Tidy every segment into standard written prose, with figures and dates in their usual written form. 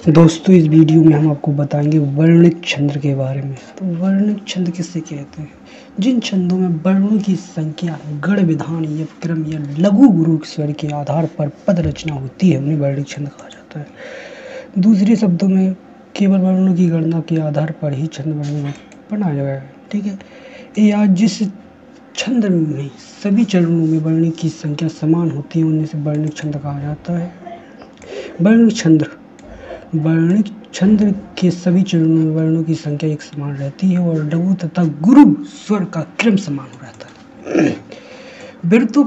दोस्तों, इस वीडियो में हम आपको बताएंगे वर्णिक छंद के बारे में। तो वर्णिक छंद किसे कहते हैं? जिन छंदों में वर्णों की संख्या गण विधान या क्रम या लघु गुरु स्वर के आधार पर पद रचना होती है, उन्हें वर्णिक छंद कहा जाता है। दूसरे शब्दों में केवल वर्णों की गणना के आधार पर ही छंद वर्णन बनाया गया है। ठीक है, या जिस छंद में सभी चरणों में वर्णों की संख्या समान होती है, उन्हें से वर्णिक छंद कहा जाता है। वर्णिक छंद के सभी चरणों में वर्णों की संख्या एक समान रहती है और लघु तथा गुरु स्वर का क्रम समान रहता है। वृत्तों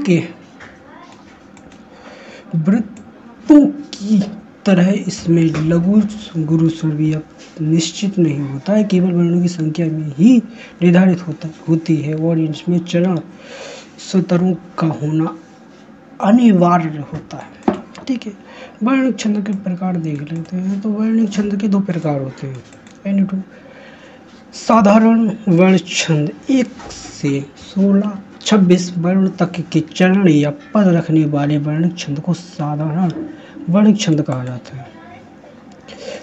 की तरह इसमें लघु गुरु स्वर भी निश्चित नहीं होता है, केवल वर्णों की संख्या में ही निर्धारित होती है और इसमें चरण स्वरों का होना अनिवार्य होता है। ठीक है, वर्णिक छंद के प्रकार देख लेते हैं। तो वर्णिक छंद के दो प्रकार होते हैं। साधारण वर्ण छंद 1 से 16-26 वर्ण तक के चरण या पद रखने वाले वर्णिक छंद को साधारण वर्णिक छंद कहा जाता है।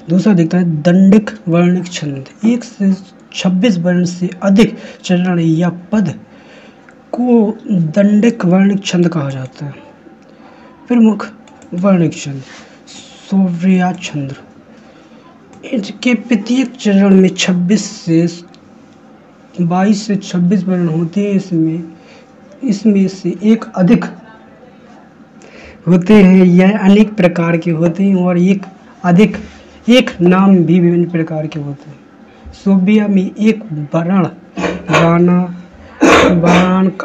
दूसरा देखता है दंडिक वर्णिक छंद। 1 से 26 वर्ण से अधिक चरण या पद को दंडिक वर्णिक छंद कहा जाता है। प्रमुख वर्णिक छंद सोवरिया छंद। इनके प्रत्येक चरण में 22 से 26 वर्ण होते हैं। इसमें से एक अधिक होते हैं, यह अनेक प्रकार के होते हैं और एक नाम भी विभिन्न प्रकार के होते हैं। सोविया में एक वर्ण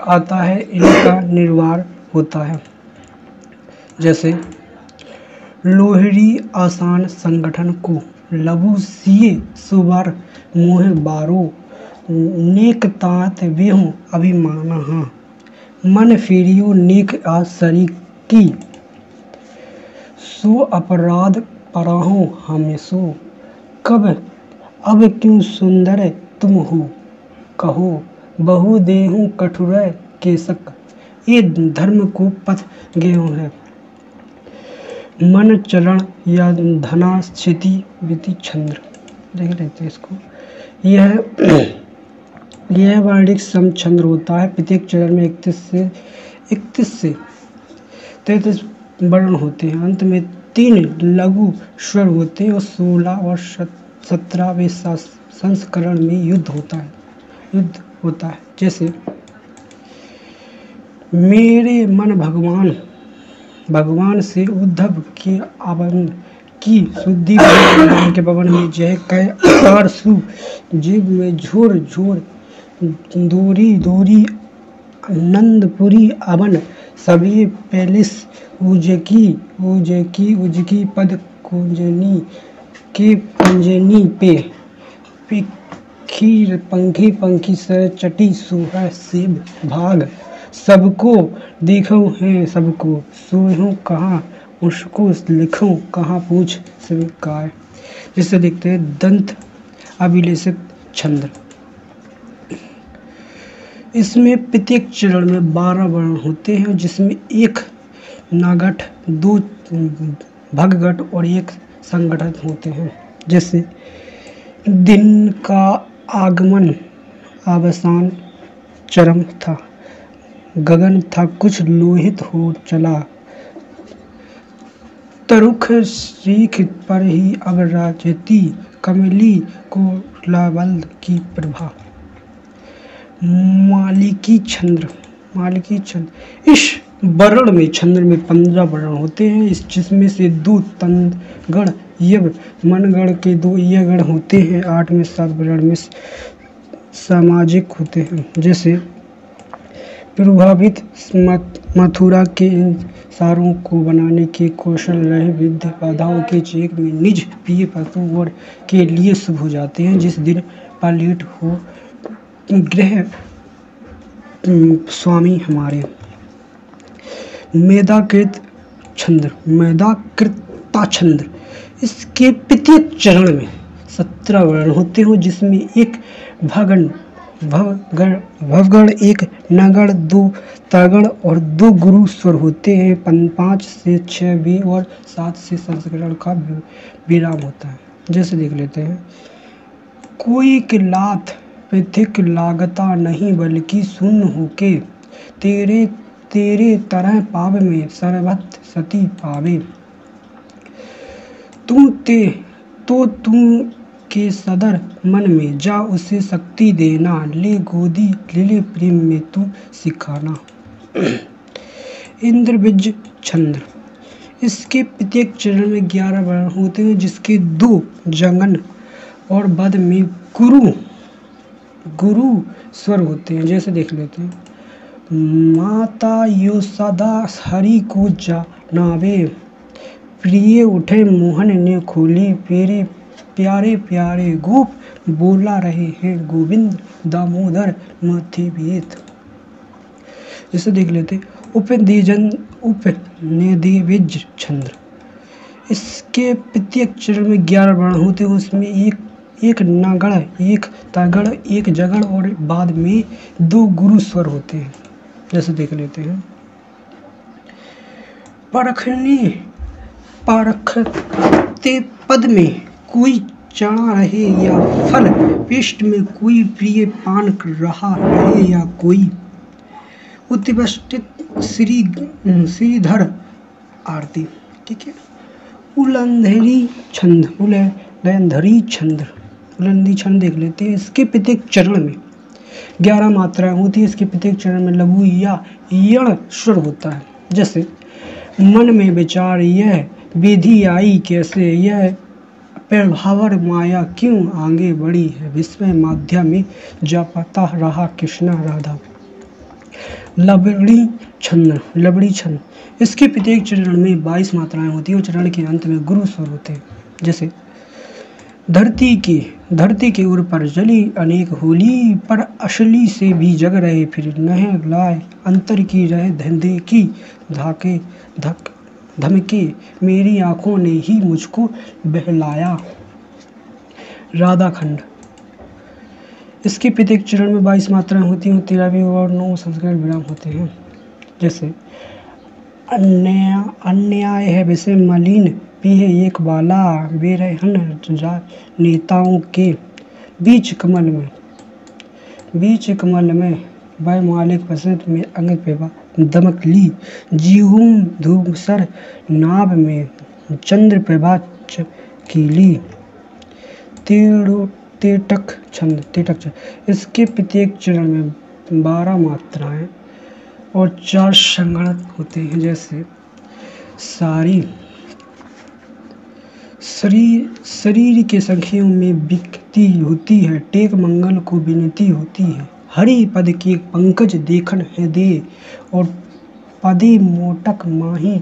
आता है, इनका निर्वार होता है, जैसे लोहरी आसान संगठन को लघु सिए सुवर मोह बारो नेक तात वेहु अभिमान मन फेरियो नेक आसरी की सो अपराध पराहो हमेशो कब अब क्यों सुंदर तुम हो कहो बहु देहु कठुर केसक ये धर्म को पथ गेहूँ है। मन चरण या धना स्थिति विधि छंद देख लेते हैं इसको। यह वर्णिक सम छंद होता है। प्रत्येक चरण में 31 से 33 वर्ण होते हैं। अंत में 3 लघु स्वर होते हैं और 16 और 17वें संस्करण में युद्ध होता है, जैसे मेरे मन भगवान से उद्धव के आवन की शुद्धि के पवन में जय कह अपार सु जीव में झोर दूरी आनंदपुरी अवन सभी पैलिस उजकी पद कुंजनी के पंजनी पे खीर पंखी सर चटी सुहा सेब भाग सबको देखो है सबको सोहूं कहाँ उसको लिखूं कहाँ पूछ स्वीकार। जिससे देखते हैं दंत अभिलेषित छंद। इसमें प्रत्येक चरण में 12 वर्ण होते हैं, जिसमें 1 नागठ 2 भगगठ और 1 संगठन होते हैं, जैसे दिन का आगमन अवसान चरम था, गगन था कुछ लोहित हो चला, तरुख सीख पर ही अब राजती कमली को लावल की प्रभा। मालिकी छंद। इस वर्ण में छंद में 15 वर्ण होते हैं, जिसमें से 2 तंगण यव मनगण के 2 यगण होते हैं। 8 में 7 वर्ण में सामाजिक होते हैं, जैसे प्रभावित मथुरा के इन सारों को बनाने के कौशल रहे विद्या बाधाओं के चेक में निज प्रिय पशु और के लिए शुभ हो जाते हैं। जिस दिन पालित हो गृह स्वामी हमारे। मेधाकृता छंद। इसके प्रत्येक चरण में 17 वर्ण होते हैं, जिसमें 1 भवगण 1 नगड़, 2 तगड़ और 2 गुरु स्वर होते हैं। 5 से 6 वे और 7 से संस्करण का विराम होता है। जैसे देख लेते हैं, कोई किलात पृथक लागता नहीं, बल्कि शून्य होके तेरे तेरे तरह पाव में सर्वत सती पावे। तू के सदर मन में जा, उसे शक्ति देना, ले गोदी ले प्रेम में तू सिखाना। इंद्र बीज छंद। इसके प्रत्येक चरण में 11 वर्ण होते हैं, जिसके 2 जंगन और बद में गुरु स्वर होते हैं। जैसे देख लेते हैं, माता यो सदा हरि को जानावे, प्रिय उठे मोहन ने खोली, पेरे प्यारे प्यारे गोप बोला रहे हैं, गोविंद दामोदर मथि भेद। इसे देख लेते, उपनिदेविज छंद। इसके प्रत्येक चरण में 11 वर्ण होते हैं, उसमें एक नगड़, एक तगड़, एक जगड़ और बाद में 2 गुरु स्वर होते हैं। जैसे देख लेते हैं, परखते पद में कोई चढ़ा रहे या फल, पृष्ठ में कोई प्रिय पान कर रहा रहे या कोई, उत्तिष्ठित श्रीधर आरती। ठीक है। उलंधरी छंद। उलंधरी छंद देख लेते हैं। इसके प्रत्येक चरण में 11 मात्राएं होती है। इसके प्रत्येक चरण में लघु या यण स्वर होता है। जैसे, मन में विचार यह विधि आई कैसे, यह प्रभावर माया क्यों आगे बढ़ी है, विस्मय माध्या में जापता रहा कृष्णा राधा। लबड़ी छंद। इसके प्रत्येक चरण में 22 मात्राएं होती है और चरण के अंत में गुरु स्वर होते हैं। जैसे, धरती के उर पर जली अनेक होली, पर असली से भी जग रहे फिर नह लाए, अंतर की रहे धंधे की धमके, मेरी आंखों ने ही मुझको बहलाया। राधा खंड। इसके प्रत्येक चरण में 22 मात्राएं होती हैं, 13वें और 9 संस्करण विराम होते हैं। जैसे, अन्याय है विषय मलिन, पीहे एक बाला, बेरहन जा नेताओं के बीच कमल में वह मालिक पसंद में अंग पेवा दमक ली, जीहूम धूसर नाभ में चंद्र प्रभा चकीली। तेटक छंद। इसके प्रत्येक चरण में 12 मात्राएं और 4 संगणक होते हैं। जैसे, शरीर के संख्यों में विकृति होती है, टेक मंगल को विनती होती है, हरि पद के पंकज देखन है दे, और पदे मोटक माही